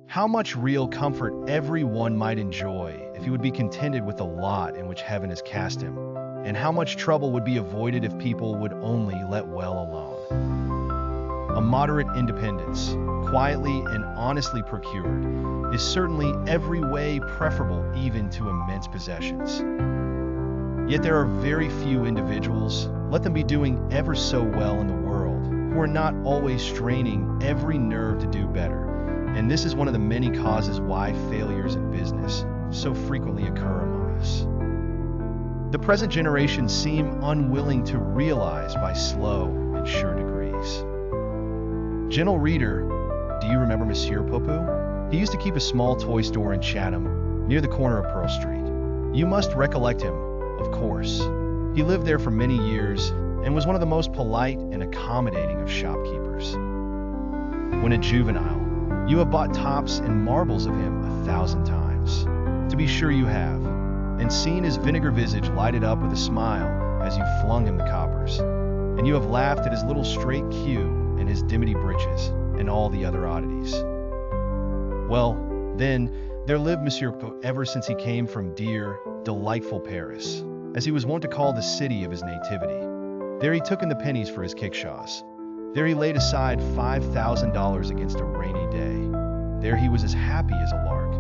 How much real comfort everyone might enjoy if he would be contented with the lot in which heaven has cast him, and how much trouble would be avoided if people would only let well alone. A moderate independence, quietly and honestly procured, is certainly every way preferable even to immense possessions. Yet there are very few individuals, let them be doing ever so well in the world, who are not always straining every nerve to do better, and this is one of the many causes why failures in business so frequently occur among us. The present generation seem unwilling to realize by slow and sure degrees. Gentle reader, do you remember Monsieur Poupou? He used to keep a small toy store in Chatham, near the corner of Pearl Street. You must recollect him, of course. He lived there for many years and was one of the most polite and accommodating of shopkeepers. When a juvenile, you have bought tops and marbles of him 1,000 times. To be sure you have, and seen his vinegar visage lighted up with a smile as you flung him the coppers, and you have laughed at his little straight queue and his dimity breeches and all the other oddities. Well, then, there lived Monsieur Poupou ever since he came from dear, delightful Paris, as he was wont to call the city of his nativity. There he took in the pennies for his kickshaws. There he laid aside $5,000 against a rainy day. There he was as happy as a lark.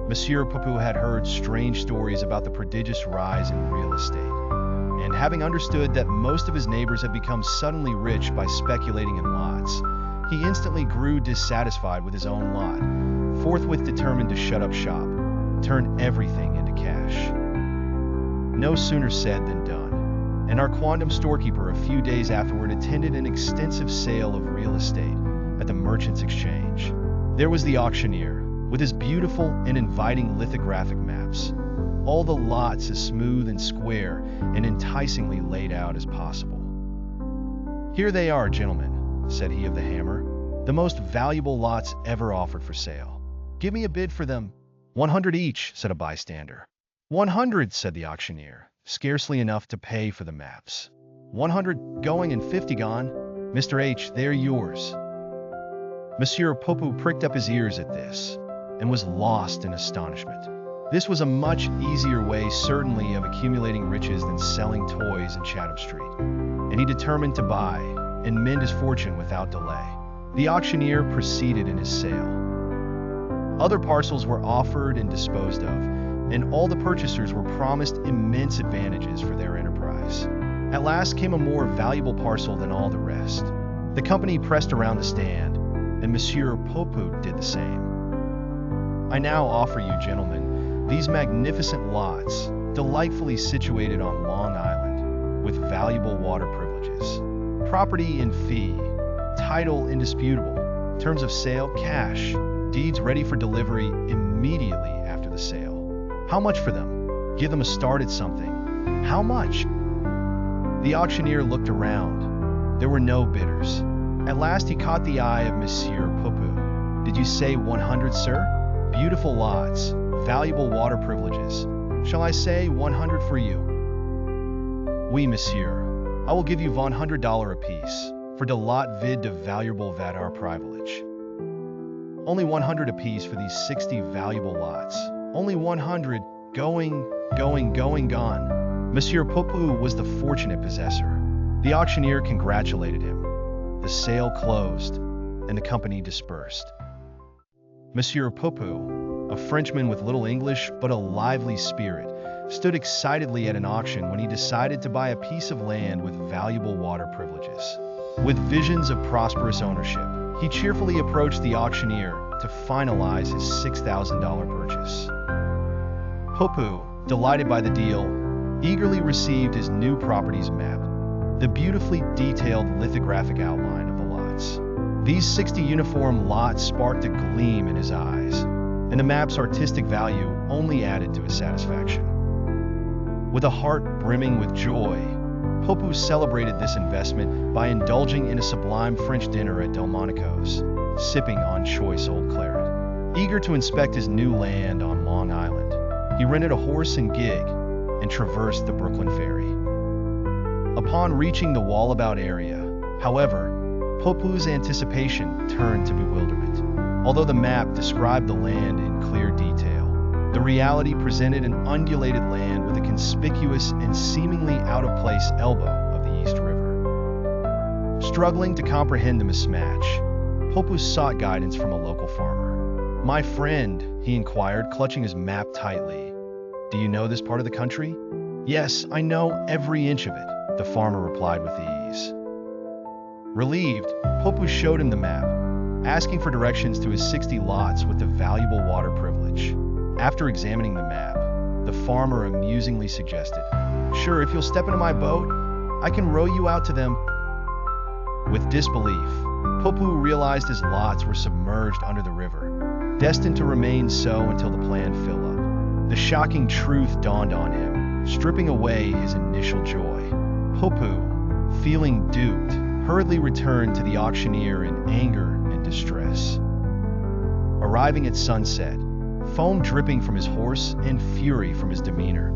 Monsieur Poupou had heard strange stories about the prodigious rise in real estate, and having understood that most of his neighbors had become suddenly rich by speculating in lots, he instantly grew dissatisfied with his own lot, forthwith determined to shut up shop, turn everything into cash. No sooner said than done, and our quondam storekeeper a few days afterward attended an extensive sale of real estate at the Merchants' Exchange. There was the auctioneer, with his beautiful and inviting lithographic maps, all the lots as smooth and square and enticingly laid out as possible. "Here they are, gentlemen," said he of the hammer, "the most valuable lots ever offered for sale. Give me a bid for them." "100 each," said a bystander. "100," said the auctioneer, scarcely enough to pay for the maps. "100 going and 50 gone. Mr. H, they're yours." Monsieur Poupou pricked up his ears at this, and was lost in astonishment. This was a much easier way, certainly, of accumulating riches than selling toys in Chatham Street, and he determined to buy and mend his fortune without delay. The auctioneer proceeded in his sale. Other parcels were offered and disposed of, and all the purchasers were promised immense advantages for their enterprise. At last came a more valuable parcel than all the rest. The company pressed around the stand, and Monsieur Poupou did the same. "I now offer you, gentlemen, these magnificent lots, delightfully situated on Long Island, with valuable water privileges, property in fee, title indisputable, terms of sale cash, deeds ready for delivery immediately after the sale. How much for them? Give them a start at something. How much?" The auctioneer looked around. There were no bidders. At last he caught the eye of Monsieur Poupou. "Did you say 100, sir? Beautiful lots, valuable water privileges. Shall I say 100 for you?" "Oui, monsieur. I will give you $100 apiece, for de lot vid de valuable vadar privilege." Only 100 apiece for these 60 valuable lots. Only 100, gone. Monsieur Poupou was the fortunate possessor. The auctioneer congratulated him. The sale closed, and the company dispersed. Monsieur Poupou, a Frenchman with little English but a lively spirit, stood excitedly at an auction when he decided to buy a piece of land with valuable water privileges. With visions of prosperous ownership, he cheerfully approached the auctioneer to finalize his $6,000 purchase. Poupou, delighted by the deal, eagerly received his new property's map, the beautifully detailed lithographic outline of the lots. These 60 uniform lots sparked a gleam in his eyes, and the map's artistic value only added to his satisfaction. With a heart brimming with joy, Poupou celebrated this investment by indulging in a sublime French dinner at Delmonico's, sipping on choice old claret. Eager to inspect his new land on Long Island, he rented a horse and gig and traversed the Brooklyn Ferry. Upon reaching the Wallabout area, however, Poupou's anticipation turned to bewilderment. Although the map described the land in clear detail, the reality presented an undulated land with a conspicuous and seemingly out-of-place elbow of the East River. Struggling to comprehend the mismatch, Popu sought guidance from a local farmer. "My friend," he inquired, clutching his map tightly, "do you know this part of the country?" "Yes, I know every inch of it," the farmer replied with ease. Relieved, Popu showed him the map, asking for directions to his 60 lots with the valuable water privilege. After examining the map, the farmer amusingly suggested, "Sure, if you'll step into my boat, I can row you out to them." With disbelief, Popu realized his lots were submerged under the river, destined to remain so until the plan fill up. The shocking truth dawned on him, stripping away his initial joy. Popu, feeling duped, hurriedly returned to the auctioneer in anger and distress. Arriving at sunset, foam dripping from his horse and fury from his demeanor,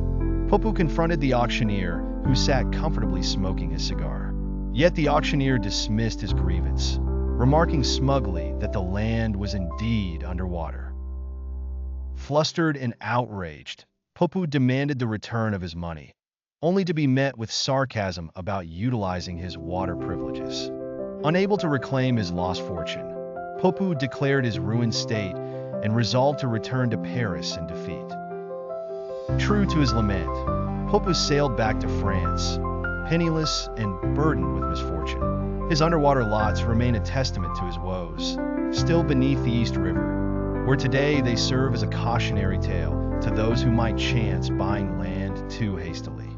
Popu confronted the auctioneer, who sat comfortably smoking his cigar. Yet the auctioneer dismissed his grievance, remarking smugly that the land was indeed underwater. Flustered and outraged, Popu demanded the return of his money, only to be met with sarcasm about utilizing his water privileges. Unable to reclaim his lost fortune, Popu declared his ruined state and resolved to return to Paris in defeat. True to his lament, Popu sailed back to France, penniless and burdened with misfortune. His underwater lots remain a testament to his woes, still beneath the East River, where today they serve as a cautionary tale to those who might chance buying land too hastily.